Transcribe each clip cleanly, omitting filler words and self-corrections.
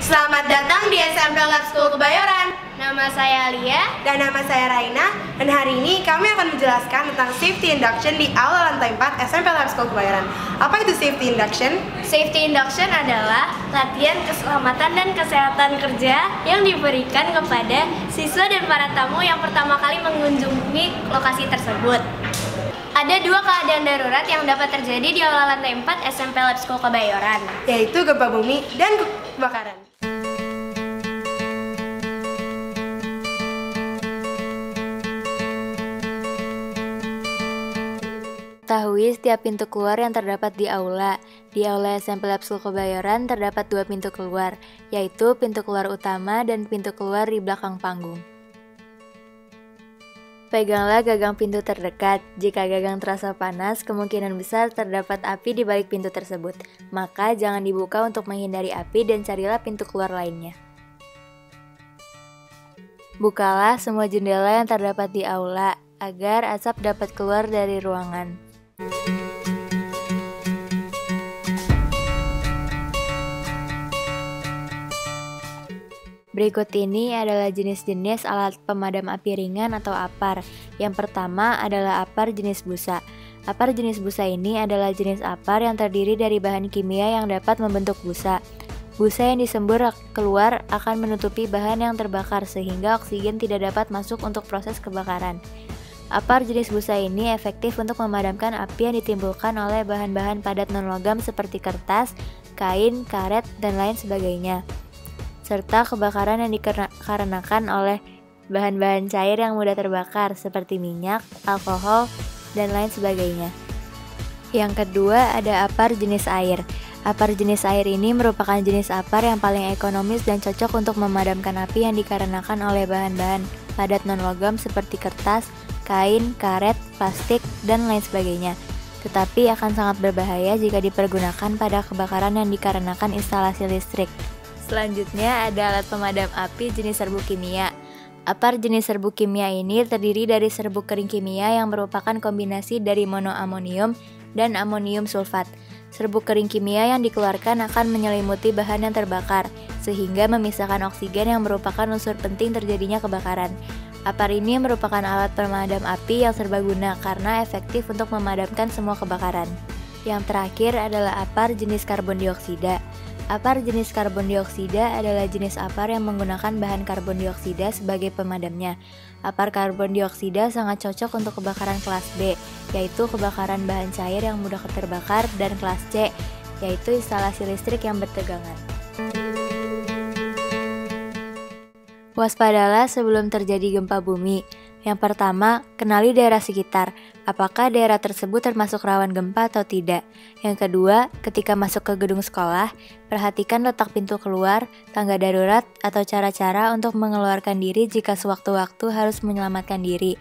Selamat datang di SMP Lab School Kebayoran. Nama saya Alia. Dan nama saya Raina. Dan hari ini kami akan menjelaskan tentang Safety Induction di aula lantai 4 SMP Lab School Kebayoran. Apa itu Safety Induction? Safety Induction adalah latihan keselamatan dan kesehatan kerja yang diberikan kepada siswa dan para tamu yang pertama kali mengunjungi lokasi tersebut. Ada dua keadaan darurat yang dapat terjadi di aula lantai 4 SMP Lab School Kebayoran, yaitu gempa bumi dan kebakaran. Ketahui setiap pintu keluar yang terdapat di aula. Di aula SMP Lab School Kebayoran terdapat dua pintu keluar, yaitu pintu keluar utama dan pintu keluar di belakang panggung. Peganglah gagang pintu terdekat. Jika gagang terasa panas, kemungkinan besar terdapat api di balik pintu tersebut. Maka jangan dibuka untuk menghindari api dan carilah pintu keluar lainnya. Bukalah semua jendela yang terdapat di aula agar asap dapat keluar dari ruangan. Berikut ini adalah jenis-jenis alat pemadam api ringan atau APAR. Yang pertama adalah APAR jenis busa. APAR jenis busa ini adalah jenis APAR yang terdiri dari bahan kimia yang dapat membentuk busa. Busa yang disembur keluar akan menutupi bahan yang terbakar sehingga oksigen tidak dapat masuk untuk proses kebakaran. APAR jenis busa ini efektif untuk memadamkan api yang ditimbulkan oleh bahan-bahan padat non-logam seperti kertas, kain, karet, dan lain sebagainya, serta kebakaran yang dikarenakan oleh bahan-bahan cair yang mudah terbakar seperti minyak, alkohol, dan lain sebagainya. Yang kedua ada APAR jenis air. APAR jenis air ini merupakan jenis APAR yang paling ekonomis dan cocok untuk memadamkan api yang dikarenakan oleh bahan-bahan padat non-logam seperti kertas, kain, karet, plastik, dan lain sebagainya. Tetapi akan sangat berbahaya jika dipergunakan pada kebakaran yang dikarenakan instalasi listrik. Selanjutnya ada alat pemadam api jenis serbuk kimia. APAR jenis serbuk kimia ini terdiri dari serbuk kering kimia yang merupakan kombinasi dari monoamonium dan amonium sulfat. Serbuk kering kimia yang dikeluarkan akan menyelimuti bahan yang terbakar, sehingga memisahkan oksigen yang merupakan unsur penting terjadinya kebakaran. APAR ini merupakan alat pemadam api yang serbaguna karena efektif untuk memadamkan semua kebakaran. Yang terakhir adalah APAR jenis karbon dioksida. APAR jenis karbon dioksida adalah jenis APAR yang menggunakan bahan karbon dioksida sebagai pemadamnya. APAR karbon dioksida sangat cocok untuk kebakaran kelas B, yaitu kebakaran bahan cair yang mudah terbakar, dan kelas C, yaitu instalasi listrik yang bertegangan. Waspadalah sebelum terjadi gempa bumi. Yang pertama, kenali daerah sekitar. Apakah daerah tersebut termasuk rawan gempa atau tidak? Yang kedua, ketika masuk ke gedung sekolah, perhatikan letak pintu keluar, tangga darurat, atau cara-cara untuk mengeluarkan diri jika sewaktu-waktu harus menyelamatkan diri.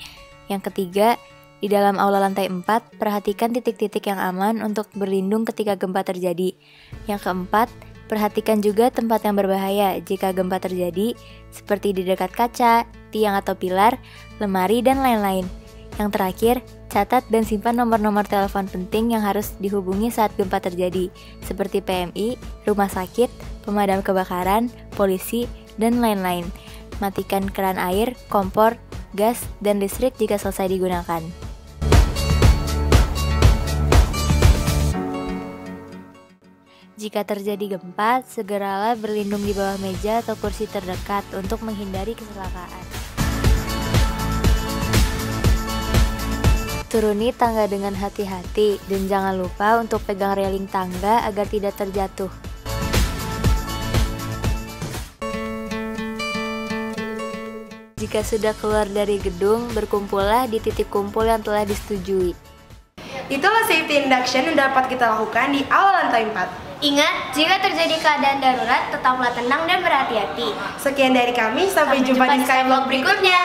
Yang ketiga, di dalam aula lantai 4, perhatikan titik-titik yang aman untuk berlindung ketika gempa terjadi. Yang keempat, perhatikan juga tempat yang berbahaya jika gempa terjadi, seperti di dekat kaca, tiang atau pilar, lemari, dan lain-lain. Yang terakhir, catat dan simpan nomor-nomor telepon penting yang harus dihubungi saat gempa terjadi, seperti PMI, rumah sakit, pemadam kebakaran, polisi, dan lain-lain. Matikan keran air, kompor, gas, dan listrik jika selesai digunakan. Jika terjadi gempa, segeralah berlindung di bawah meja atau kursi terdekat untuk menghindari kecelakaan. Turuni tangga dengan hati-hati dan jangan lupa untuk pegang railing tangga agar tidak terjatuh. Jika sudah keluar dari gedung, berkumpullah di titik kumpul yang telah disetujui. Itulah safety induction yang dapat kita lakukan di aula lantai 4. Ingat, jika terjadi keadaan darurat, tetaplah tenang dan berhati-hati. Sekian dari kami, sampai jumpa di Skyblock berikutnya.